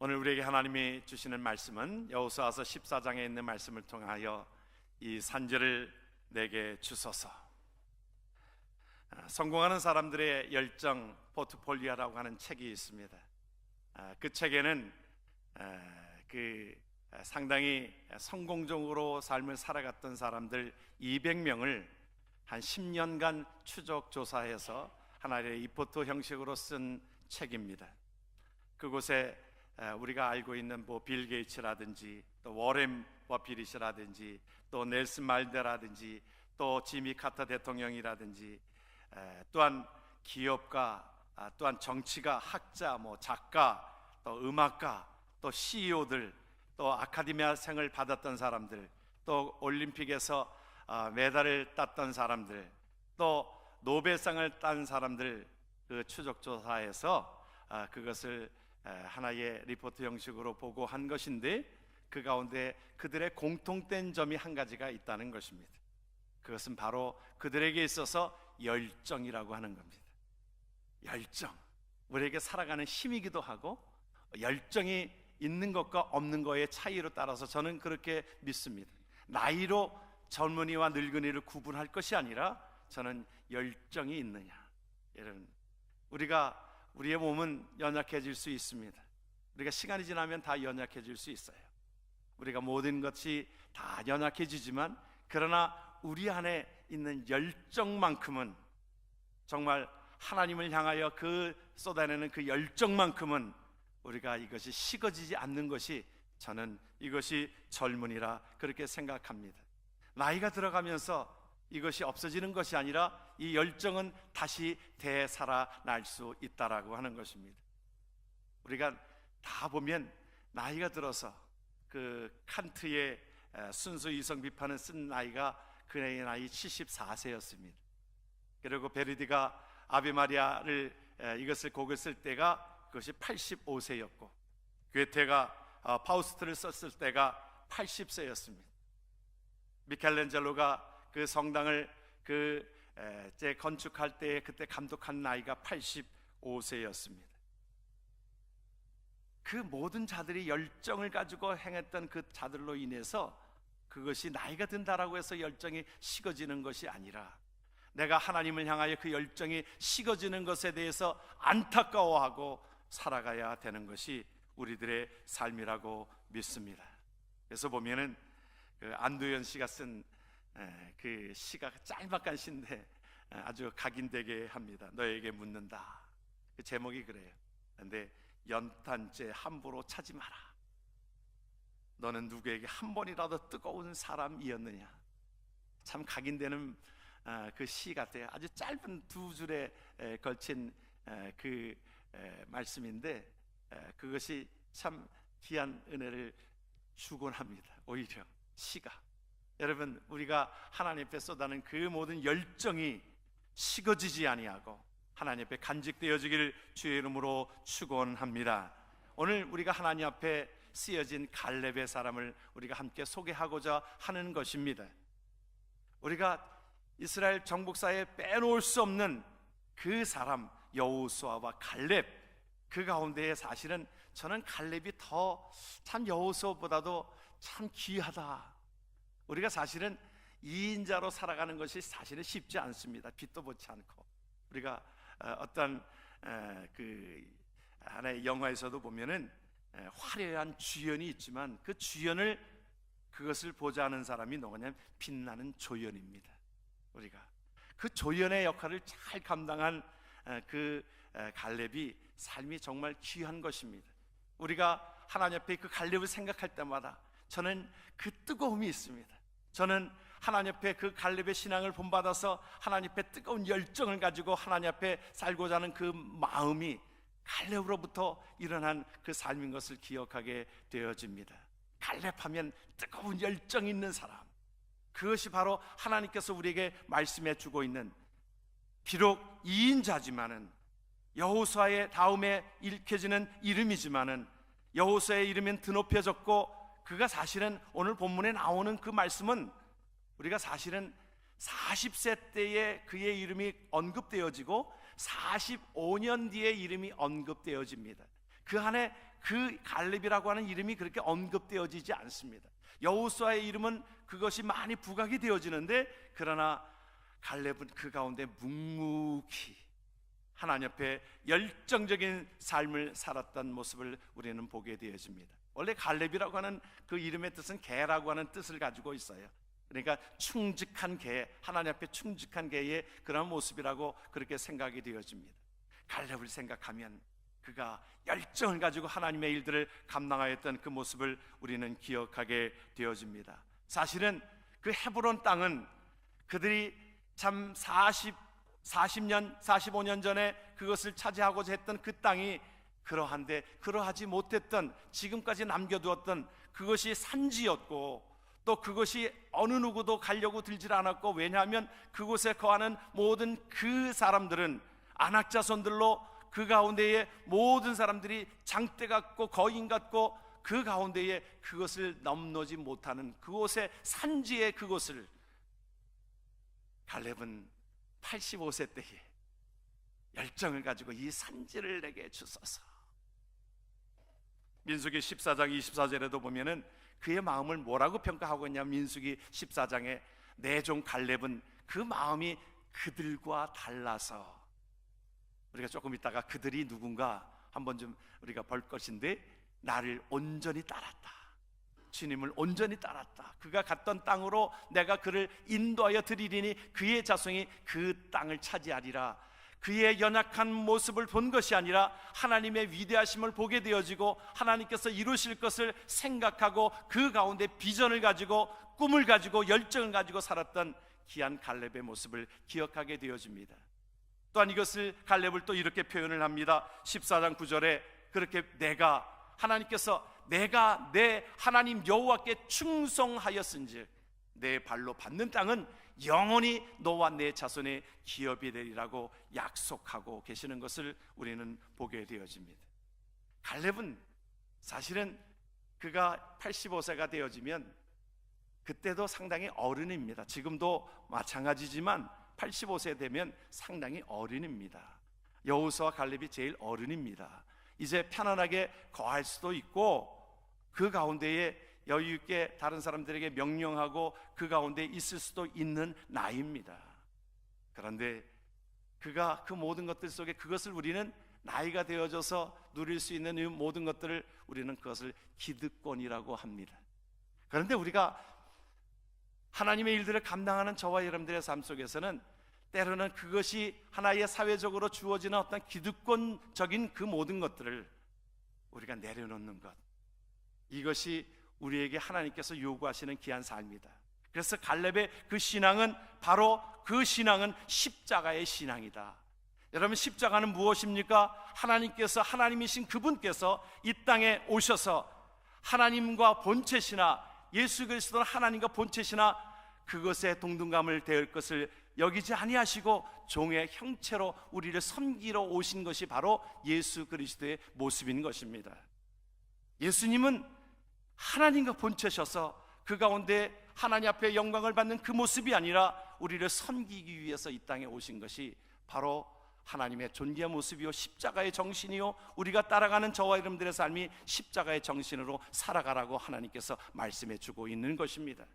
오늘 우리에게 하나님이 주시는 말씀은 여호수아서 14장에 있는 말씀을 통하여 이 산지를 내게 주소서. 성공하는 사람들의 열정 포트폴리오라고 하는 책이 있습니다. 그 책에는 상당히 성공적으로 삶을 살아갔던 사람들 200명을 한 10년간 추적 조사해서 하나의 리포트 형식으로 쓴 책입니다. 그곳에 우리가 알고 있는 빌 게이츠라든지 또 워렌 버핏이라든지 또 넬슨 만델라라든지 또 지미 카터 대통령이라든지 또한 기업가, 또한 정치가, 학자, 작가, 또 음악가, 또 CEO들, 또 아카데미아상을 받았던 사람들, 또 올림픽에서 메달을 땄던 사람들, 또 노벨상을 딴 사람들, 그 추적조사에서 그것을 하나의 리포트 형식으로 보고한 것인데, 그 가운데 그들의 공통된 점이 한 가지가 있다는 것입니다. 그것은 바로 그들에게 있어서 열정이라고 하는 겁니다. 열정, 우리에게 살아가는 힘이기도 하고, 열정이 있는 것과 없는 것의 차이로 따라서 저는 그렇게 믿습니다. 나이로 젊은이와 늙은이를 구분할 것이 아니라 저는 열정이 있느냐. 여러분, 우리의 몸은 연약해질 수 있습니다. 우리가 시간이 지나면 다 연약해질 수 있어요. 우리가 모든 것이 다 연약해지지만, 그러나 우리 안에 있는 열정만큼은, 정말 하나님을 향하여 쏟아내는 그 열정만큼은 우리가 이것이 식어지지 않는 것이, 저는 이것이 젊은이라 그렇게 생각합니다. 나이가 들어가면서 이것이 없어지는 것이 아니라 이 열정은 다시 되살아날 수 있다라고 하는 것입니다. 우리가 다 보면 나이가 들어서 그 칸트의 순수 이성 비판을 쓴 나이가 그의 나이 74세였습니다. 그리고 베르디가 아베 마리아를 이것을 곡을 쓸 때가 그것이 85세였고, 괴테가 파우스트를 썼을 때가 80세였습니다. 미켈란젤로가 그 성당을 건축할 때 그때 감독한 나이가 85세였습니다. 그 모든 자들이 열정을 가지고 행했던 그 자들로 인해서 그것이 나이가 든다라고 해서 열정이 식어지는 것이 아니라, 내가 하나님을 향하여 그 열정이 식어지는 것에 대해서 안타까워하고 살아가야 되는 것이 우리들의 삶이라고 믿습니다. 그래서 보면은 그 안도현 씨가 쓴 그 시가 짤막한 시인데 아주 각인되게 합니다. 너에게 묻는다. 그 제목이 그래요. 근데 연탄재 함부로 차지 마라. 너는 누구에게 한 번이라도 뜨거운 사람이었느냐. 참 각인되는 그 시 같아요. 아주 짧은 두 줄에 걸친 그 말씀인데, 그것이 참 귀한 은혜를 주곤 합니다. 오히려 시가, 여러분, 우리가 하나님 앞에 쏟아낸 그 모든 열정이 식어지지 아니하고 하나님 앞에 간직되어지기를 주의 이름으로 축원합니다. 오늘 우리가 하나님 앞에 쓰여진 갈렙의 사람을 우리가 함께 소개하고자 하는 것입니다. 우리가 이스라엘 정복사에 빼놓을 수 없는 그 사람 여호수아와 갈렙, 그 가운데에 사실은 저는 갈렙이 더 참 여호수아보다도 참 귀하다. 우리가 사실은 2인자로 살아가는 것이 사실은 쉽지 않습니다. 빛도 보지 않고. 우리가 어떤 그 하나의 영화에서도 보면은 화려한 주연이 있지만 그 주연을, 그것을 보자 하는 사람이 누구냐면 빛나는 조연입니다. 우리가 그 조연의 역할을 잘 감당한 그 갈렙이 삶이 정말 귀한 것입니다. 우리가 하나님 앞에 그 갈렙을 생각할 때마다 저는 그 뜨거움이 있습니다. 저는 하나님 앞에 그 갈렙의 신앙을 본받아서 하나님 앞에 뜨거운 열정을 가지고 하나님 앞에 살고자 하는 그 마음이 갈렙으로부터 일어난 그 삶인 것을 기억하게 되어집니다. 갈렙하면 뜨거운 열정이 있는 사람, 그것이 바로 하나님께서 우리에게 말씀해 주고 있는, 비록 2인자지만은 여호수아의 다음에 읽혀지는 이름이지만은 여호수아의 이름은 드높여졌고, 그가 사실은 오늘 본문에 나오는 그 말씀은 우리가 사실은 40세 때에 그의 이름이 언급되어지고 45년 뒤에 이름이 언급되어집니다. 그 안에 그 갈렙이라고 하는 이름이 그렇게 언급되어지지 않습니다. 여호수아의 이름은 그것이 많이 부각이 되어지는데, 그러나 갈렙은 그 가운데 묵묵히 하나님 앞에 열정적인 삶을 살았던 모습을 우리는 보게 되어집니다. 원래 갈렙이라고 하는 그 이름의 뜻은 개라고 하는 뜻을 가지고 있어요. 그러니까 충직한 개, 하나님 앞에 충직한 개의 그런 모습이라고 그렇게 생각이 되어집니다. 갈렙을 생각하면 그가 열정을 가지고 하나님의 일들을 감당하였던 그 모습을 우리는 기억하게 되어집니다. 사실은 그 헤브론 땅은 그들이 참 40년, 45년 전에 그것을 차지하고자 했던 그 땅이 그러한데, 그러하지 못했던, 지금까지 남겨두었던 그것이 산지였고, 또 그것이 어느 누구도 가려고 들질 않았고, 왜냐하면 그곳에 거하는 모든 그 사람들은 안악자손들로 그 가운데에 모든 사람들이 장대 같고 거인 같고, 그 가운데에 그것을 넘노지 못하는 그곳의 산지의 그곳을 갈렙은 85세 때에 열정을 가지고 이 산지를 내게 주소서. 민수기 14장 24절에도 보면은 그의 마음을 뭐라고 평가하고 있냐면, 민수기 14장에 내 종 갈렙은 그 마음이 그들과 달라서, 우리가 조금 있다가 그들이 누군가 한번 좀 우리가 볼 것인데, 나를 온전히 따랐다, 주님을 온전히 따랐다, 그가 갔던 땅으로 내가 그를 인도하여 드리리니 그의 자손이 그 땅을 차지하리라. 그의 연약한 모습을 본 것이 아니라 하나님의 위대하심을 보게 되어지고, 하나님께서 이루실 것을 생각하고 그 가운데 비전을 가지고 꿈을 가지고 열정을 가지고 살았던 귀한 갈렙의 모습을 기억하게 되어집니다. 또한 이것을 갈렙을 또 이렇게 표현을 합니다. 14장 9절에 그렇게 하나님께서 내가 내 하나님 여호와께 충성하였은즉 내 발로 밟는 땅은 영원히 너와 내 자손의 기업이 되리라고 약속하고 계시는 것을 우리는 보게 되어집니다. 갈렙은 사실은 그가 85세가 되어지면 그때도 상당히 어른입니다. 지금도 마찬가지지만 85세 되면 상당히 어른입니다. 여호수아 갈렙이 제일 어른입니다. 이제 편안하게 거할 수도 있고, 그 가운데에 여유 있게 다른 사람들에게 명령하고 그 가운데 있을 수도 있는 나이입니다. 그런데 그가 그 모든 것들 속에 그것을 우리는 나이가 되어져서 누릴 수 있는 이 모든 것들을 우리는 그것을 기득권이라고 합니다. 그런데 우리가 하나님의 일들을 감당하는 저와 여러분들의 삶 속에서는 때로는 그것이 하나의 사회적으로 주어지는 어떤 기득권적인 그 모든 것들을 우리가 내려놓는 것, 이것이 우리에게 하나님께서 요구하시는 귀한 삶이다. 그래서 갈렙의 그 신앙은 바로 그 신앙은 십자가의 신앙이다. 여러분, 십자가는 무엇입니까? 하나님께서, 하나님이신 그분께서 이 땅에 오셔서 하나님과 본체시나 예수 그리스도는 하나님과 본체시나 그것에 동등감을 대할 것을 여기지 아니하시고 종의 형체로 우리를 섬기러 오신 것이 바로 예수 그리스도의 모습인 것입니다. 예수님은 하나님과 본체셔서 그 가운데 하나님 앞에 영광을 받는 그 모습이 아니라 우리를 섬기기 위해서 이 땅에 오신 것이 바로 하나님의 존귀한 모습이요 십자가의 정신이요, 우리가 따라가는 저와 여러분들의 삶이 십자가의 정신으로 살아가라고 하나님께서 말씀해 주고 있는 것입니다.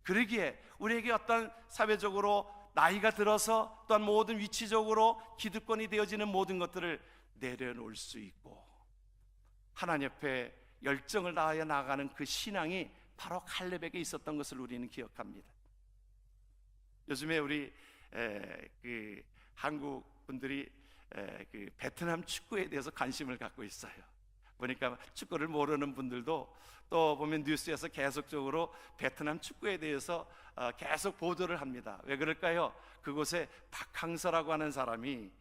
그러기에 우리에게 어떤 사회적으로 나이가 들어서 또한 모든 위치적으로 기득권이 되어지는 모든 것들을 내려놓을 수 있고 하나님 앞에 열정을 다하여 나아가는 그 신앙이 바로 갈렙에게 있었던 것을 우리는 기억합니다. 요즘에 우리 한국 분들이 그 베트남 축구에 대해서 관심을 갖고 있어요. 보니까 축구를 모르는 분들도 또 보면 뉴스에서 계속적으로 베트남 축구에 대해서 계속 보도를 합니다. 왜 그럴까요? 그곳에 박항서라고 하는 사람이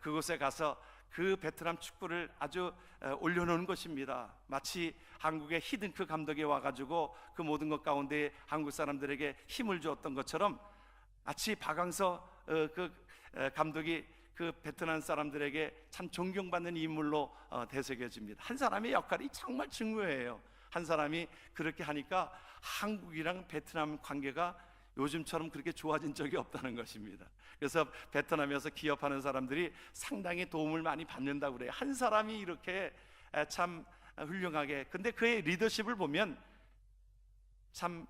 그곳에 가서 그 베트남 축구를 아주 올려놓은 것입니다. 마치 한국의 히든크 감독이 와가지고 그 모든 것 가운데 한국 사람들에게 힘을 주었던 것처럼 마치 박항서 그 감독이 그 베트남 사람들에게 참 존경받는 인물로 되새겨집니다. 한 사람의 역할이 정말 중요해요. 한 사람이 그렇게 하니까 한국이랑 베트남 관계가 요즘처럼 그렇게 좋아진 적이 없다는 것입니다. 그래서 베트남에서 기업하는 사람들이 상당히 도움을 많이 받는다고 그래요. 한 사람이 이렇게 참 훌륭하게, 근데 그의 리더십을 보면 참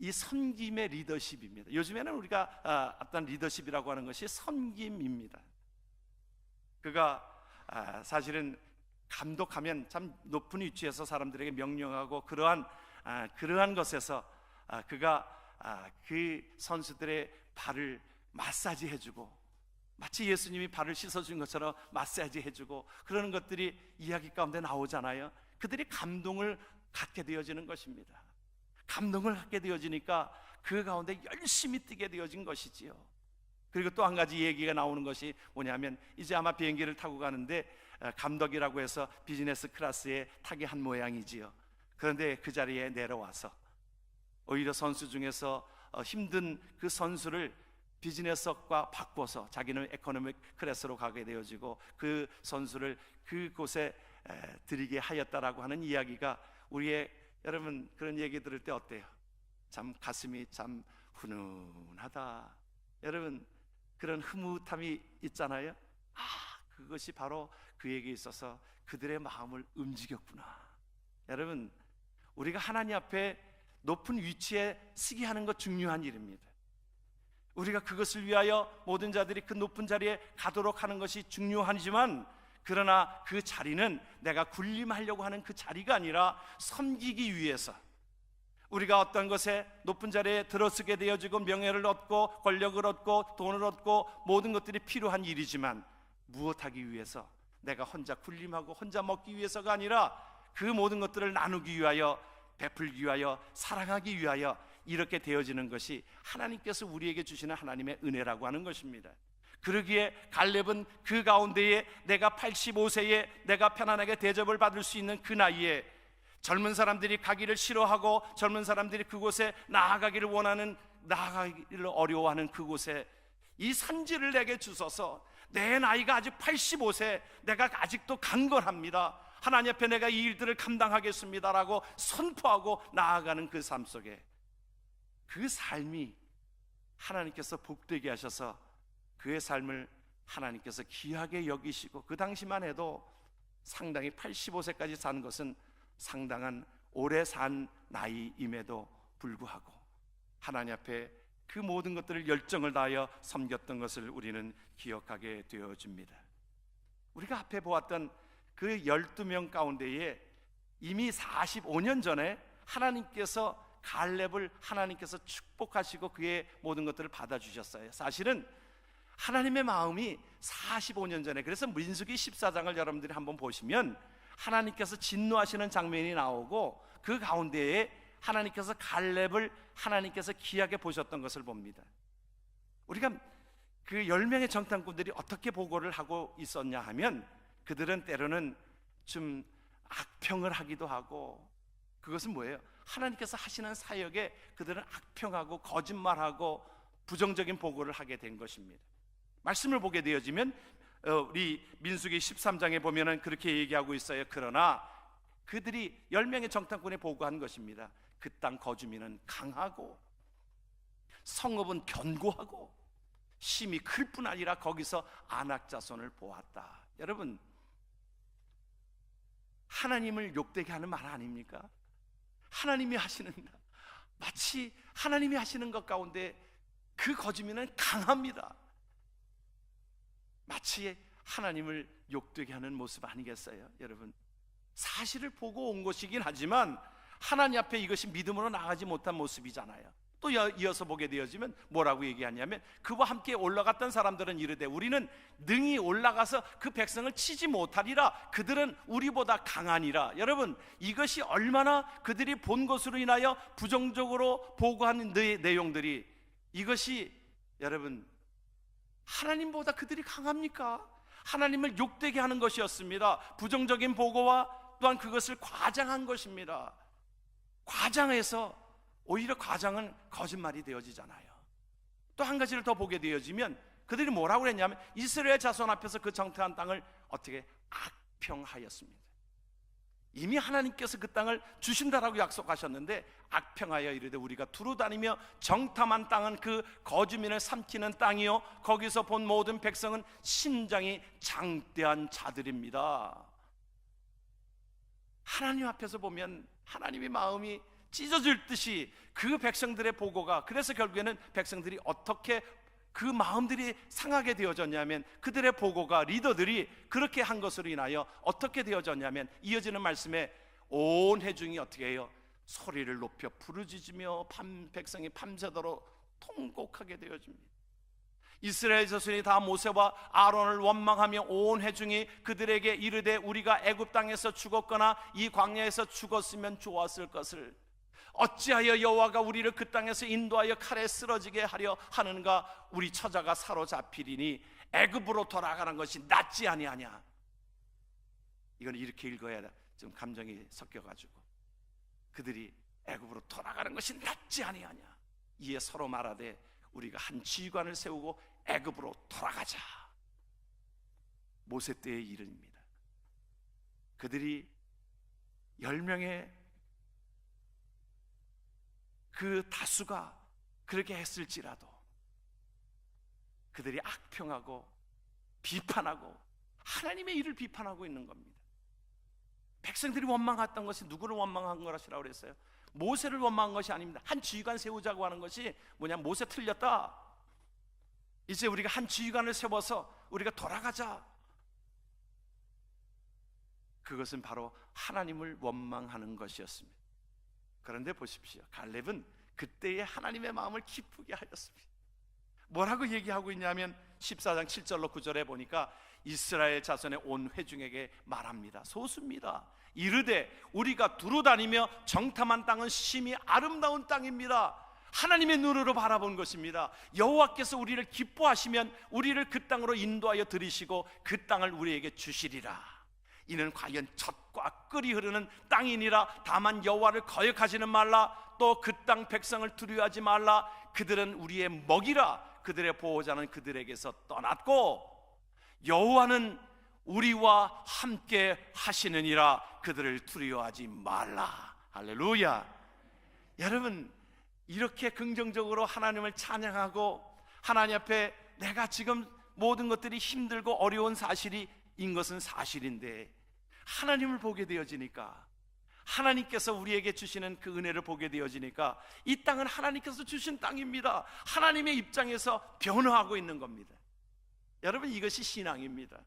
이 섬김의 리더십입니다. 요즘에는 우리가 어떤 리더십이라고 하는 것이 섬김입니다. 그가 사실은 감독하면 참 높은 위치에서 사람들에게 명령하고 그러한 것에서 그가 그 선수들의 발을 마사지 해주고, 마치 예수님이 발을 씻어준 것처럼 마사지 해주고, 그러는 것들이 이야기 가운데 나오잖아요. 그들이 감동을 갖게 되어지는 것입니다. 감동을 갖게 되어지니까 그 가운데 열심히 뛰게 되어진 것이지요. 그리고 또 한 가지 얘기가 나오는 것이 뭐냐면, 이제 아마 비행기를 타고 가는데 감독이라고 해서 비즈니스 클래스에 타게 한 모양이지요. 그런데 그 자리에 내려와서 오히려 선수 중에서 힘든 그 선수를 비즈니스석과 바꿔서 자기는 에코노믹 클래스로 가게 되어지고 그 선수를 그곳에 들이게 하였다라고 하는 이야기가, 우리의 여러분 그런 얘기 들을 때 어때요? 참 가슴이 참 훈훈하다. 여러분 그런 흐뭇함이 있잖아요. 그것이 바로 그에게 있어서 그들의 마음을 움직였구나. 여러분, 우리가 하나님 앞에 높은 위치에 서게 하는 것 중요한 일입니다. 우리가 그것을 위하여 모든 자들이 그 높은 자리에 가도록 하는 것이 중요하지만, 그러나 그 자리는 내가 군림하려고 하는 그 자리가 아니라 섬기기 위해서, 우리가 어떤 것에 높은 자리에 들어서게 되어지고 명예를 얻고 권력을 얻고 돈을 얻고 모든 것들이 필요한 일이지만, 무엇하기 위해서, 내가 혼자 군림하고 혼자 먹기 위해서가 아니라 그 모든 것들을 나누기 위하여, 베풀기 위하여, 사랑하기 위하여 이렇게 되어지는 것이 하나님께서 우리에게 주시는 하나님의 은혜라고 하는 것입니다. 그러기에 갈렙은 그 가운데에 내가 85세에 내가 편안하게 대접을 받을 수 있는 그 나이에, 젊은 사람들이 가기를 싫어하고 젊은 사람들이 그곳에 나아가기를 원하는, 나아가기를 어려워하는 그곳에 이 산지를 내게 주셔서, 내 나이가 아직 85세, 내가 아직도 강건합니다, 하나님 앞에 내가 이 일들을 감당하겠습니다라고 선포하고 나아가는 그 삶 속에, 그 삶이 하나님께서 복되게 하셔서 그의 삶을 하나님께서 귀하게 여기시고, 그 당시만 해도 상당히 85세까지 산 것은 상당한 오래 산 나이임에도 불구하고 하나님 앞에 그 모든 것들을 열정을 다하여 섬겼던 것을 우리는 기억하게 되어집니다. 우리가 앞에 보았던 그 12명 가운데에 이미 45년 전에 하나님께서 갈렙을 하나님께서 축복하시고 그의 모든 것들을 받아주셨어요. 사실은 하나님의 마음이 45년 전에, 그래서 민수기 14장을 여러분들이 한번 보시면 하나님께서 진노하시는 장면이 나오고, 그 가운데에 하나님께서 갈렙을 하나님께서 귀하게 보셨던 것을 봅니다. 우리가 그 10명의 정탐꾼들이 어떻게 보고를 하고 있었냐 하면, 그들은 때로는 좀 악평을 하기도 하고, 그것은 뭐예요? 하나님께서 하시는 사역에 그들은 악평하고 거짓말하고 부정적인 보고를 하게 된 것입니다. 말씀을 보게 되어지면 우리 민수기 13장에 보면은 그렇게 얘기하고 있어요. 그러나 그들이 10명의 정탐꾼에 보고한 것입니다. 그 땅 거주민은 강하고 성읍은 견고하고 심이 클 뿐 아니라 거기서 안악 자손을 보았다. 여러분, 하나님을 욕되게 하는 말 아닙니까? 하나님이 하시는, 마치 하나님이 하시는 것 가운데 그 거주민은 강합니다. 마치 하나님을 욕되게 하는 모습 아니겠어요? 여러분, 사실을 보고 온 것이긴 하지만 하나님 앞에 이것이 믿음으로 나가지 못한 모습이잖아요. 또 이어서 보게 되어지면 뭐라고 얘기하냐면, 그와 함께 올라갔던 사람들은 이르되 우리는 능히 올라가서 그 백성을 치지 못하리라. 그들은 우리보다 강하니라. 여러분, 이것이 얼마나 그들이 본 것으로 인하여 부정적으로 보고하는 내용들이, 이것이 여러분 하나님보다 그들이 강합니까? 하나님을 욕되게 하는 것이었습니다. 부정적인 보고와 또한 그것을 과장한 것입니다. 과장해서 오히려 과장은 거짓말이 되어지잖아요. 또 한 가지를 더 보게 되어지면 그들이 뭐라고 했냐면, 이스라엘 자손 앞에서 그 정탐한 땅을 어떻게 악평하였습니다. 이미 하나님께서 그 땅을 주신다라고 약속하셨는데 악평하여 이르되 우리가 두루 다니며 정탐한 땅은 그 거주민을 삼키는 땅이요 거기서 본 모든 백성은 신장이 장대한 자들입니다. 하나님 앞에서 보면 하나님의 마음이 찢어질 듯이 그 백성들의 보고가, 그래서 결국에는 백성들이 어떻게 그 마음들이 상하게 되어졌냐면, 그들의 보고가, 리더들이 그렇게 한 것으로 인하여 어떻게 되어졌냐면, 이어지는 말씀에 온 회중이 어떻게 해요? 소리를 높여 부르짖으며 백성이 밤새도록 통곡하게 되어집니다. 이스라엘 자손이 다 모세와 아론을 원망하며 온 회중이 그들에게 이르되 우리가 애굽 땅에서 죽었거나 이 광야에서 죽었으면 좋았을 것을, 어찌하여 여호와가 우리를 그 땅에서 인도하여 칼에 쓰러지게 하려 하는가? 우리 처자가 사로잡히리니 애굽으로 돌아가는 것이 낫지 아니하냐. 이건 이렇게 읽어야 좀 감정이 섞여가지고, 그들이 애굽으로 돌아가는 것이 낫지 아니하냐. 이에 서로 말하되 우리가 한 지휘관을 세우고 애굽으로 돌아가자. 모세 때의 일입니다. 그들이 10명의 그 다수가 그렇게 했을지라도 그들이 악평하고 비판하고 하나님의 일을 비판하고 있는 겁니다. 백성들이 원망했던 것이 누구를 원망한 것이라고 그랬어요? 모세를 원망한 것이 아닙니다. 한 지휘관 세우자고 하는 것이 뭐냐? 모세 틀렸다, 이제 우리가 한 지휘관을 세워서 우리가 돌아가자. 그것은 바로 하나님을 원망하는 것이었습니다. 그런데 보십시오, 갈렙은 그때의 하나님의 마음을 기쁘게 하였습니다. 뭐라고 얘기하고 있냐면 14장 7절로 9절에 보니까 이스라엘 자손의 온 회중에게 말합니다. 소수입니다. 이르되 우리가 두루 다니며 정탐한 땅은 심히 아름다운 땅입니다. 하나님의 눈으로 바라본 것입니다. 여호와께서 우리를 기뻐하시면 우리를 그 땅으로 인도하여 들이시고 그 땅을 우리에게 주시리라. 이는 과연 젖과 꿀이 흐르는 땅이니라. 다만 여호와를 거역하지는 말라. 또 그 땅 백성을 두려워하지 말라. 그들은 우리의 먹이라. 그들의 보호자는 그들에게서 떠났고 여호와는 우리와 함께 하시느니라. 그들을 두려워하지 말라. 할렐루야. 여러분, 이렇게 긍정적으로 하나님을 찬양하고 하나님 앞에 내가 지금 모든 것들이 힘들고 어려운 사실인 것은 사실인데, 하나님을 보게 되어지니까, 하나님께서 우리에게 주시는 그 은혜를 보게 되어지니까, 이 땅은 하나님께서 주신 땅입니다. 하나님의 입장에서 변화하고 있는 겁니다. 여러분, 이것이 신앙입니다.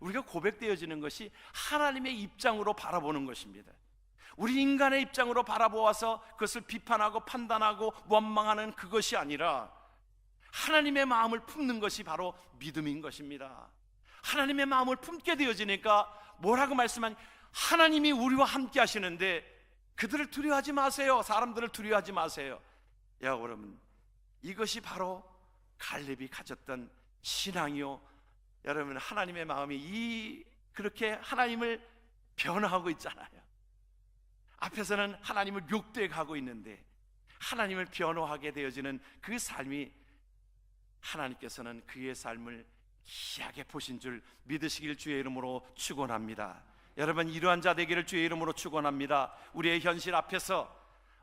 우리가 고백되어지는 것이 하나님의 입장으로 바라보는 것입니다. 우리 인간의 입장으로 바라보아서 그것을 비판하고 판단하고 원망하는 그것이 아니라 하나님의 마음을 품는 것이 바로 믿음인 것입니다. 하나님의 마음을 품게 되어지니까 뭐라고 말씀한, 하나님이 우리와 함께 하시는데 그들을 두려워하지 마세요. 사람들을 두려워하지 마세요. 여러분, 이것이 바로 갈렙이 가졌던 신앙이요. 여러분, 하나님의 마음이 그렇게 하나님을 변화하고 있잖아요. 앞에서는 하나님을 욕되게 가고 있는데 하나님을 변호하게 되어지는 그 삶이, 하나님께서는 그의 삶을 귀하게 보신 줄 믿으시길 주의 이름으로 축원합니다. 여러분, 이러한 자 되기를 주의 이름으로 축원합니다. 우리의 현실 앞에서,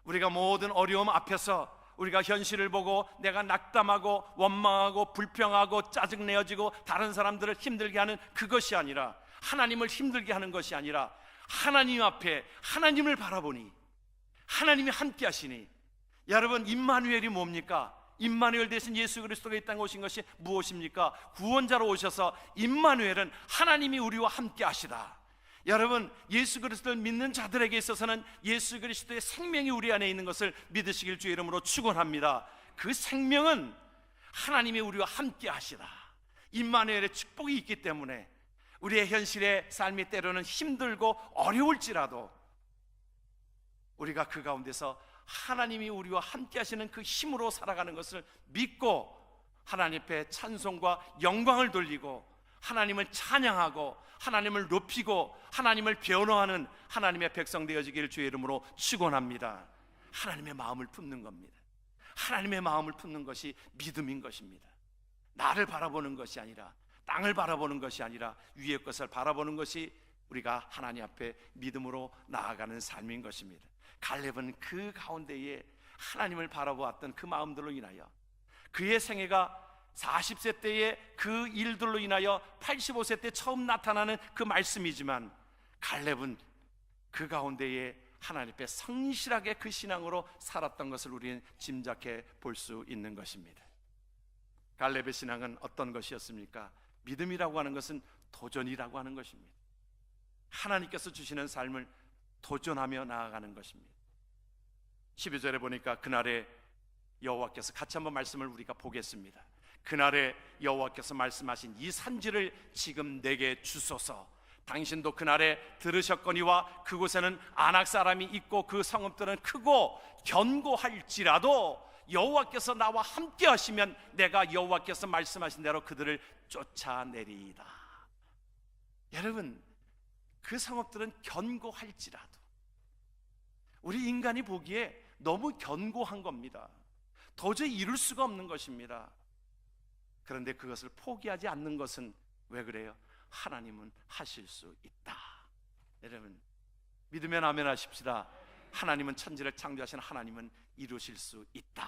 우리가 모든 어려움 앞에서 우리가 현실을 보고 내가 낙담하고 원망하고 불평하고 짜증내어지고 다른 사람들을 힘들게 하는 그것이 아니라, 하나님을 힘들게 하는 것이 아니라 하나님 앞에 하나님을 바라보니 하나님이 함께 하시니, 여러분, 임마누엘이 뭡니까? 임마누엘 대신 예수 그리스도가 이 땅에 오신 것이 무엇입니까? 구원자로 오셔서 임마누엘은 하나님이 우리와 함께 하시다. 여러분, 예수 그리스도를 믿는 자들에게 있어서는 예수 그리스도의 생명이 우리 안에 있는 것을 믿으시길 주의 이름으로 축원합니다. 그 생명은 하나님이 우리와 함께 하시다. 임마누엘의 축복이 있기 때문에 우리의 현실의 삶이 때로는 힘들고 어려울지라도 우리가 그 가운데서 하나님이 우리와 함께 하시는 그 힘으로 살아가는 것을 믿고 하나님 앞에 찬송과 영광을 돌리고 하나님을 찬양하고 하나님을 높이고 하나님을 변호하는 하나님의 백성 되어지기를 주의 이름으로 축원합니다. 하나님의 마음을 품는 겁니다. 하나님의 마음을 품는 것이 믿음인 것입니다. 나를 바라보는 것이 아니라, 땅을 바라보는 것이 아니라 위의 것을 바라보는 것이 우리가 하나님 앞에 믿음으로 나아가는 삶인 것입니다. 갈렙은 그 가운데에 하나님을 바라보았던 그 마음들로 인하여 그의 생애가 40세 때의 그 일들로 인하여 85세 때 처음 나타나는 그 말씀이지만, 갈렙은 그 가운데에 하나님 앞에 성실하게 그 신앙으로 살았던 것을 우리는 짐작해 볼 수 있는 것입니다. 갈렙의 신앙은 어떤 것이었습니까? 믿음이라고 하는 것은 도전이라고 하는 것입니다. 하나님께서 주시는 삶을 도전하며 나아가는 것입니다. 12절에 보니까 그날에 여호와께서, 같이 한번 말씀을 우리가 보겠습니다. 그날에 여호와께서 말씀하신 이 산지를 지금 내게 주소서. 당신도 그날에 들으셨거니와 그곳에는 아낙 사람이 있고 그 성읍들은 크고 견고할지라도 여호와께서 나와 함께 하시면 내가 여호와께서 말씀하신 대로 그들을 쫓아내리이다. 여러분, 그 성읍들은 견고할지라도, 우리 인간이 보기에 너무 견고한 겁니다. 도저히 이룰 수가 없는 것입니다. 그런데 그것을 포기하지 않는 것은 왜 그래요? 하나님은 하실 수 있다. 여러분, 믿으면 아멘 하십시다. 하나님은 천지를 창조하신 하나님은 이루실 수 있다.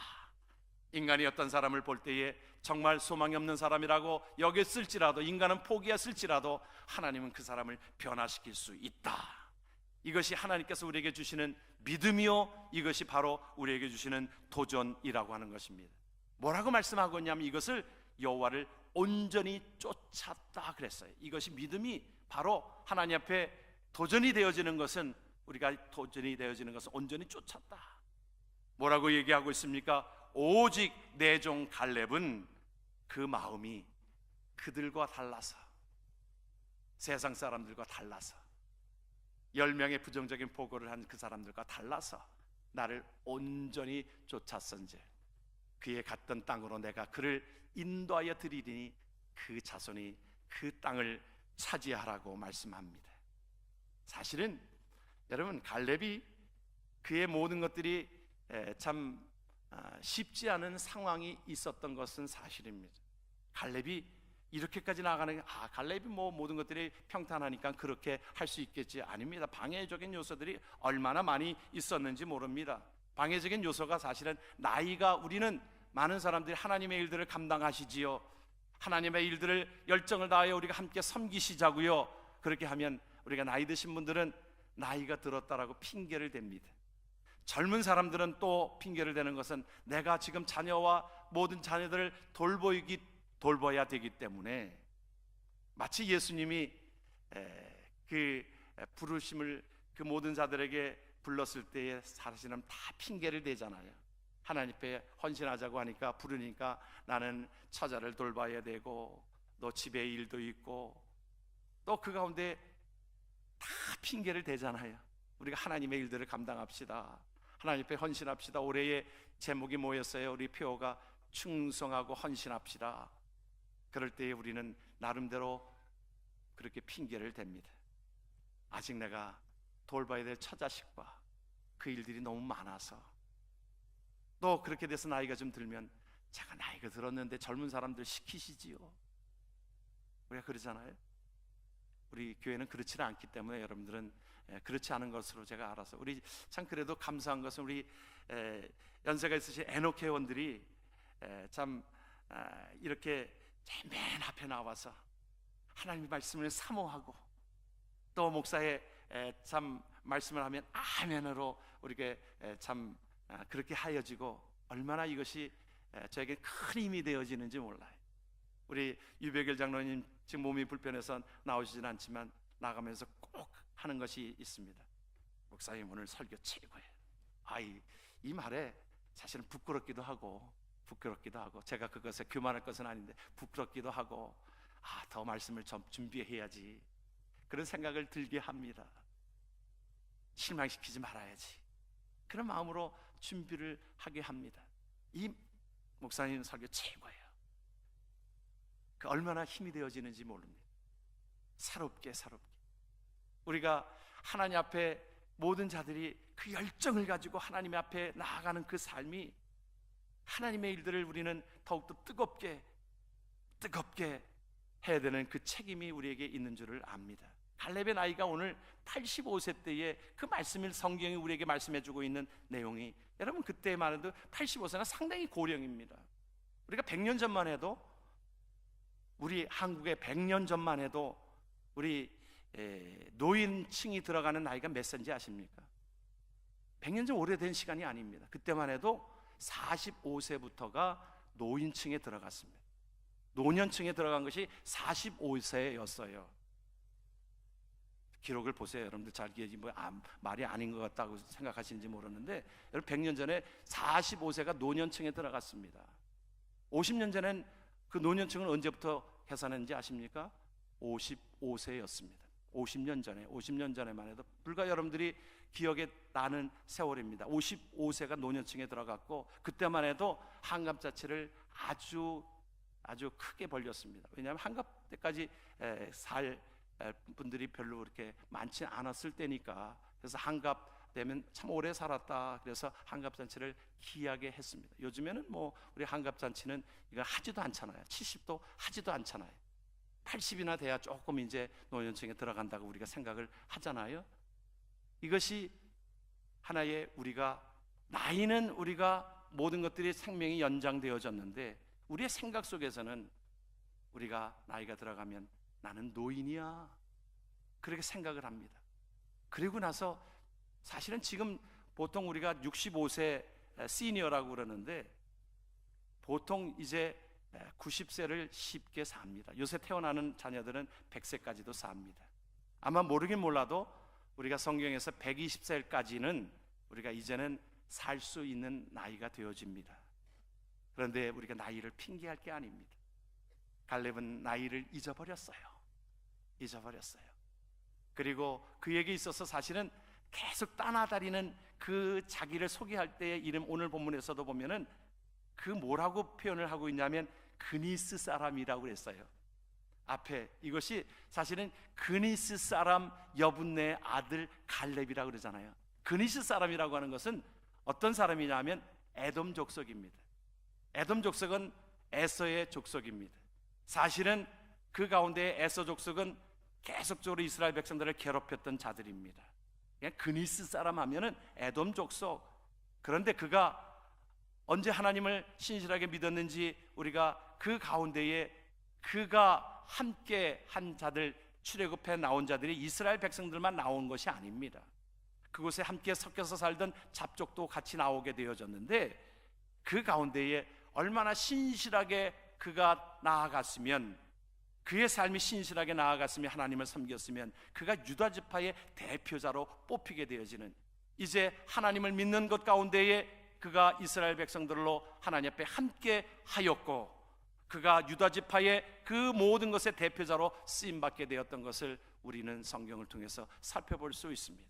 인간이 어떤 사람을 볼 때에 정말 소망이 없는 사람이라고 여겼을지라도, 인간은 포기했을지라도 하나님은 그 사람을 변화시킬 수 있다. 이것이 하나님께서 우리에게 주시는 믿음이요, 이것이 바로 우리에게 주시는 도전이라고 하는 것입니다. 뭐라고 말씀하고 있냐면 이것을 여호와를 온전히 쫓았다 그랬어요. 이것이 믿음이 바로 하나님 앞에 도전이 되어지는 것은, 우리가 도전이 되어지는 것은 온전히 쫓았다. 뭐라고 얘기하고 있습니까? 오직 내 종 갈렙은 그 마음이 그들과 달라서, 세상 사람들과 달라서, 10명의 부정적인 보고를 한 그 사람들과 달라서 나를 온전히 쫓았은즉 그의 갔던 땅으로 내가 그를 인도하여 드리리니 그 자손이 그 땅을 차지하라고 말씀합니다. 사실은 여러분, 갈렙이 그의 모든 것들이 참 쉽지 않은 상황이 있었던 것은 사실입니다. 갈렙이 이렇게까지 나가는, 갈렙이 뭐 모든 것들이 평탄하니까 그렇게 할 수 있겠지. 아닙니다. 방해적인 요소들이 얼마나 많이 있었는지 모릅니다. 방해적인 요소가 사실은 나이가, 우리는 많은 사람들이 하나님의 일들을 감당하시지요, 하나님의 일들을 열정을 다하여 우리가 함께 섬기시자고요. 그렇게 하면 우리가 나이 드신 분들은 나이가 들었다라고 핑계를 댑니다. 젊은 사람들은 또 핑계를 대는 것은 내가 지금 자녀와 모든 자녀들을 돌봐야 되기 때문에, 마치 예수님이 그 부르심을 그 모든 자들에게 불렀을 때에 사실은 다 핑계를 대잖아요. 하나님 앞에 헌신하자고 하니까, 부르니까 나는 처자를 돌봐야 되고 또 집에 일도 있고, 또 그 가운데 다 핑계를 대잖아요. 우리가 하나님의 일들을 감당합시다, 하나님 앞에 헌신합시다. 올해의 제목이 뭐였어요? 우리 표어가 충성하고 헌신합시다. 그럴 때에 우리는 나름대로 그렇게 핑계를 댑니다. 아직 내가 돌봐야 될 처자식과 그 일들이 너무 많아서, 또 그렇게 돼서 나이가 좀 들면 제가 나이가 들었는데 젊은 사람들 시키시지요. 우리가 그러잖아요. 우리 교회는 그렇지는 않기 때문에 여러분들은 그렇지 않은 것으로 제가 알아서, 우리 참 그래도 감사한 것은 우리 연세가 있으신 애녹 회원들이 참 이렇게 맨 앞에 나와서 하나님의 말씀을 사모하고, 또 목사의 참 말씀을 하면 아멘으로 우리가 참 그렇게 하여지고, 얼마나 이것이 저에게 큰 힘이 되어지는지 몰라요. 우리 유백일 장로님 지금 몸이 불편해서 나오시진 않지만 나가면서 꼭 하는 것이 있습니다. 목사님 오늘 설교 최고예요. 이 말에 사실은 부끄럽기도 하고 제가 그것에 교만할 것은 아닌데 부끄럽기도 하고, 더 말씀을 좀 준비해야지, 그런 생각을 들게 합니다. 실망시키지 말아야지, 그런 마음으로 준비를 하게 합니다. 이 목사님 설교 최고예요. 그 얼마나 힘이 되어지는지 모릅니다. 사롭게 우리가 하나님 앞에 모든 자들이 그 열정을 가지고 하나님 앞에 나아가는 그 삶이, 하나님의 일들을 우리는 더욱더 뜨겁게 해야 되는 그 책임이 우리에게 있는 줄을 압니다. 갈렙의 나이가 오늘 85세 때에 그 말씀을 성경이 우리에게 말씀해주고 있는 내용이, 여러분 그때만 해도 85세는 상당히 고령입니다. 우리가 100년 전만 해도, 우리 한국의 100년 전만 해도 우리 노인층이 들어가는 나이가 몇 세인지 아십니까? 100년 전 오래된 시간이 아닙니다. 그때만 해도 45세부터가 노인층에 들어갔습니다. 노년층에 들어간 것이 45세였어요. 기록을 보세요. 여러분들 잘 기억이 말이 아닌 것 같다고 생각하시는지 모르는데, 여러분 100년 전에 45세가 노년층에 들어갔습니다. 50년 전엔 그 노년층은 언제부터 계산했는지 아십니까? 55세였습니다. 50년 전에만 해도 불과 여러분들이 기억에 나는 세월입니다. 55세가 노년층에 들어갔고, 그때만 해도 한갑 자체를 아주 크게 벌렸습니다. 왜냐하면 한갑 때까지 살 분들이 별로 그렇게 많지 않았을 때니까. 그래서 한갑 되면 참 오래 살았다, 그래서 한갑 잔치를 귀하게 했습니다. 요즘에는 뭐 우리 한갑 잔치는 이거 하지도 않잖아요. 70도 하지도 않잖아요. 80이나 돼야 조금 이제 노년층에 들어간다고 우리가 생각을 하잖아요. 이것이 하나의, 우리가 나이는 우리가 모든 것들이 생명이 연장되어졌는데, 우리의 생각 속에서는 우리가 나이가 들어가면 나는 노인이야, 그렇게 생각을 합니다. 그리고 나서 사실은 지금 보통 우리가 65세 시니어라고 그러는데, 보통 이제 90세를 쉽게 삽니다. 요새 태어나는 자녀들은 100세까지도 삽니다. 아마 모르긴 몰라도 우리가 성경에서 120세까지는 우리가 이제는 살 수 있는 나이가 되어집니다. 그런데 우리가 나이를 핑계할 게 아닙니다. 갈렙은 나이를 잊어버렸어요. 그리고 그에게 있어서 사실은 계속 따나다니는 그 자기를 소개할 때의 이름, 오늘 본문에서도 보면은 그 뭐라고 표현을 하고 있냐면 그니스 사람이라고 그랬어요. 앞에 이것이 사실은 그니스 사람 여분네 아들 갈렙이라고 그러잖아요. 그니스 사람이라고 하는 것은 어떤 사람이냐면 에돔 족속입니다. 에돔 족속은 에서의 족속입니다. 사실은 그 가운데 에서 족속은 계속적으로 이스라엘 백성들을 괴롭혔던 자들입니다. 그냥 그니스 사람 하면은 에돔 족속. 그런데 그가 언제 하나님을 신실하게 믿었는지, 우리가 그 가운데에 그가 함께 한 자들, 출애굽해 나온 자들이 이스라엘 백성들만 나온 것이 아닙니다. 그곳에 함께 섞여서 살던 잡족도 같이 나오게 되어졌는데, 그 가운데에 얼마나 신실하게 그가 나아갔으면, 그의 삶이 신실하게 나아갔으면, 하나님을 섬겼으면 그가 유다 지파의 대표자로 뽑히게 되어지는, 이제 하나님을 믿는 것 가운데에 그가 이스라엘 백성들로 하나님 앞에 함께 하였고, 그가 유다 지파의 그 모든 것의 대표자로 쓰임받게 되었던 것을 우리는 성경을 통해서 살펴볼 수 있습니다.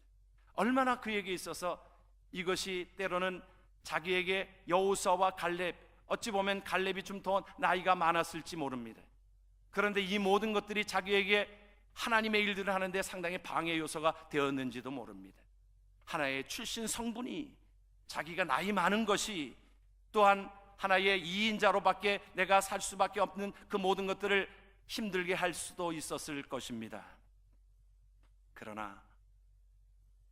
얼마나 그에게 있어서 이것이 때로는 자기에게 여호수아와 갈렙, 어찌 보면 갈렙이 좀 더 나이가 많았을지 모릅니다. 그런데 이 모든 것들이 자기에게 하나님의 일들을 하는데 상당히 방해 요소가 되었는지도 모릅니다. 하나의 출신 성분이, 자기가 나이 많은 것이, 또한 하나의 2인자로밖에 내가 살 수밖에 없는 그 모든 것들을 힘들게 할 수도 있었을 것입니다. 그러나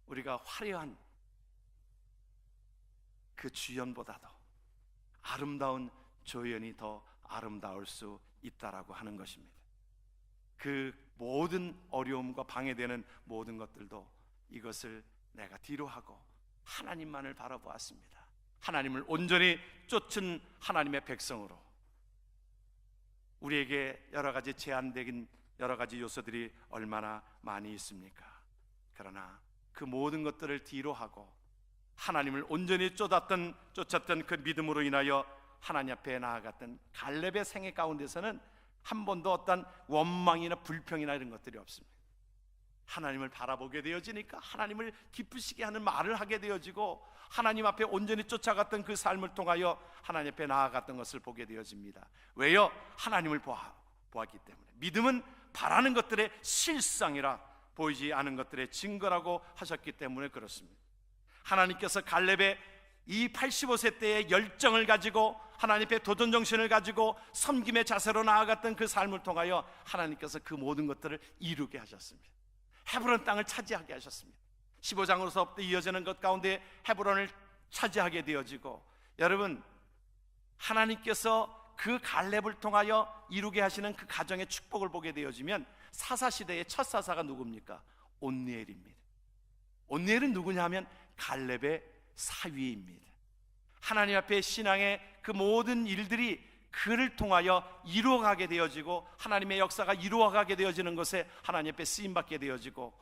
우리가 화려한 그 주연보다도 아름다운 조연이 더 아름다울 수 있다라고 하는 것입니다. 그 모든 어려움과 방해되는 모든 것들도 이것을 내가 뒤로 하고 하나님만을 바라보았습니다. 하나님을 온전히 쫓은 하나님의 백성으로, 우리에게 여러 가지 제한된 여러 가지 요소들이 얼마나 많이 있습니까? 그러나 그 모든 것들을 뒤로 하고 하나님을 온전히 쫓았던 그 믿음으로 인하여 하나님 앞에 나아갔던 갈렙의 생애 가운데서는 한 번도 어떤 원망이나 불평이나 이런 것들이 없습니다. 하나님을 바라보게 되어지니까 하나님을 기쁘시게 하는 말을 하게 되어지고, 하나님 앞에 온전히 쫓아갔던 그 삶을 통하여 하나님 앞에 나아갔던 것을 보게 되어집니다. 왜요? 하나님을 보았기 때문에. 믿음은 바라는 것들의 실상이라 보이지 않은 것들의 증거라고 하셨기 때문에 그렇습니다. 하나님께서 갈렙의 이 85세 때의 열정을 가지고, 하나님 앞에 도전정신을 가지고 섬김의 자세로 나아갔던 그 삶을 통하여 하나님께서 그 모든 것들을 이루게 하셨습니다. 헤브론 땅을 차지하게 하셨습니다. 15장으로서부터 이어지는 것 가운데 헤브론을 차지하게 되어지고, 여러분, 하나님께서 그 갈렙을 통하여 이루게 하시는 그 가정의 축복을 보게 되어지면 사사시대의 첫 사사가 누굽니까? 온니엘입니다. 온니엘은 누구냐 하면 갈렙의 사위입니다. 하나님 앞에 신앙의 그 모든 일들이 그를 통하여 이루어가게 되어지고 하나님의 역사가 이루어가게 되어지는 것에 하나님 앞에 쓰임받게 되어지고,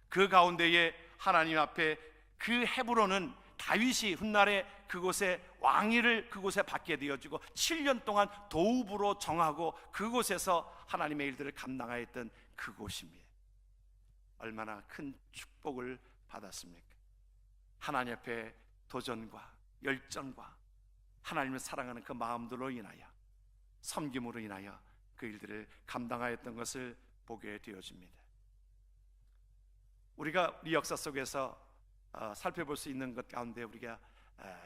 그 가운데에 하나님 앞에 그 헤브론은 다윗이 훗날에 그곳에 왕위를 그곳에 받게 되어지고 7년 동안 도읍으로 정하고 그곳에서 하나님의 일들을 감당하였던 그곳입니다. 얼마나 큰 축복을 받았습니까? 하나님 앞에 도전과 열정과 하나님을 사랑하는 그 마음들로 인하여, 섬김으로 인하여 그 일들을 감당하였던 것을 보게 되어집니다. 우리가 우리 역사 속에서 살펴볼 수 있는 것 가운데 우리가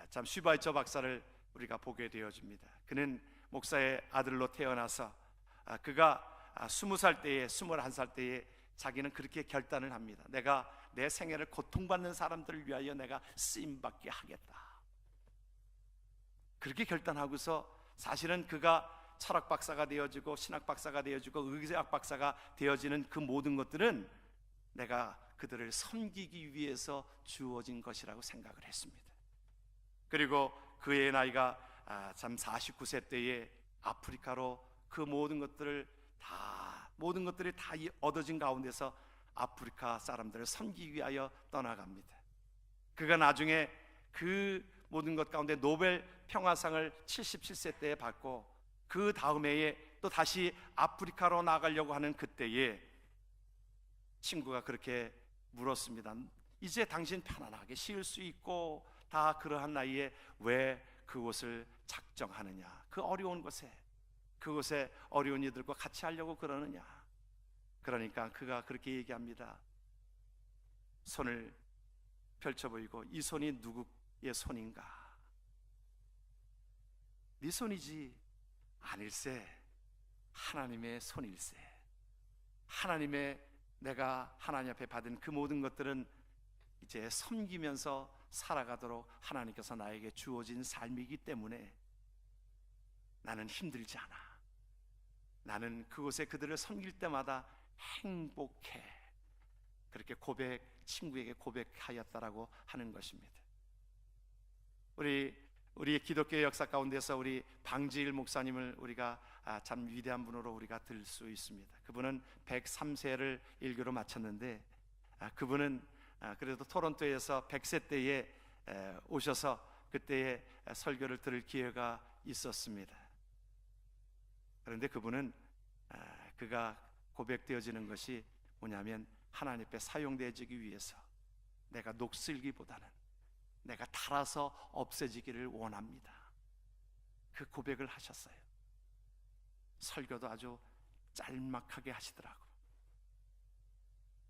참 슈바이처 박사를 우리가 보게 되어집니다. 그는 목사의 아들로 태어나서 그가 20살 때에 21살 때에 자기는 그렇게 결단을 합니다. 내가 내 생애를 고통받는 사람들을 위하여 내가 쓰임받게 하겠다. 그렇게 결단하고서 사실은 그가 철학 박사가 되어지고 신학 박사가 되어지고 의학 박사가 되어지는 그 모든 것들은 내가 그들을 섬기기 위해서 주어진 것이라고 생각을 했습니다. 그리고 그의 나이가 참 49세 때에 아프리카로 그 모든 것들이 다 얻어진 가운데서 아프리카 사람들을 섬기기 위하여 떠나갑니다. 그가 나중에 그 모든 것 가운데 노벨 평화상을 77세 때에 받고, 그 다음 해에 또 다시 아프리카로 나가려고 하는 그때에 친구가 그렇게 물었습니다. 이제 당신 편안하게 쉴 수 있고 다 그러한 나이에 왜 그곳을 작정하느냐, 그 어려운 곳에, 그곳에 어려운 이들과 같이 하려고 그러느냐. 그러니까 그가 그렇게 얘기합니다. 손을 펼쳐 보이고, 이 손이 누구의 손인가? 네 손이지. 아닐세, 하나님의 손일세. 하나님의, 내가 하나님 앞에 받은 그 모든 것들은 이제 섬기면서 살아가도록 하나님께서 나에게 주어진 삶이기 때문에 나는 힘들지 않아. 나는 그곳에 그들을 섬길 때마다 행복해. 그렇게 친구에게 고백하였다라고 하는 것입니다. 우리의 기독교의 역사 가운데서 우리 방지일 목사님을 우리가 참 위대한 분으로 우리가 들 수 있습니다. 그분은 103세를 일교로 마쳤는데, 그분은 그래도 토론토에서 100세 때에 오셔서 그때의 설교를 들을 기회가 있었습니다. 그런데 그분은 그가 고백되어지는 것이 뭐냐면, 하나님 앞에 사용되어지기 위해서 내가 녹슬기보다는 내가 타라서 없애지기를 원합니다. 그 고백을 하셨어요. 설교도 아주 짤막하게 하시더라고.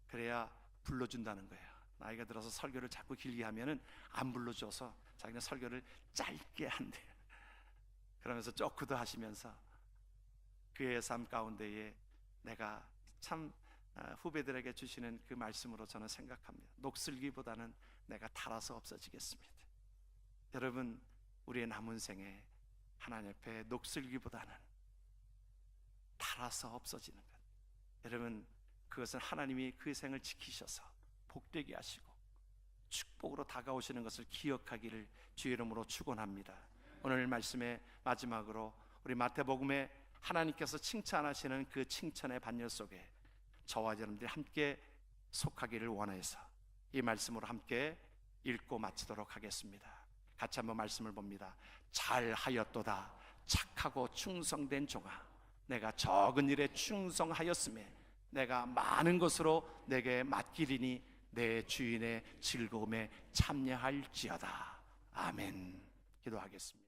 그래야 불러준다는 거예요. 나이가 들어서 설교를 자꾸 길게 하면은 안 불러줘서 자기는 설교를 짧게 한대요. 그러면서 쪼크도 하시면서 그의 삶 가운데에 내가 참 후배들에게 주시는 그 말씀으로 저는 생각합니다. 녹슬기보다는 내가 타라서 없어지겠습니다. 여러분, 우리의 남은 생에 하나님 앞에 녹슬기보다는 타라서 없어지는 것, 여러분, 그것은 하나님이 그 생을 지키셔서 복되게 하시고 축복으로 다가오시는 것을 기억하기를 주의 이름으로 축원합니다. 오늘 말씀의 마지막으로 우리 마태복음에 하나님께서 칭찬하시는 그 칭찬의 반열 속에 저와 여러분들이 함께 속하기를 원해서 이 말씀으로 함께 읽고 마치도록 하겠습니다. 같이 한번 말씀을 봅니다. 잘하였도다 착하고 충성된 종아, 내가 적은 일에 충성하였음에 내가 많은 것으로 내게 맡기리니 내 주인의 즐거움에 참여할지어다. 아멘. 기도하겠습니다.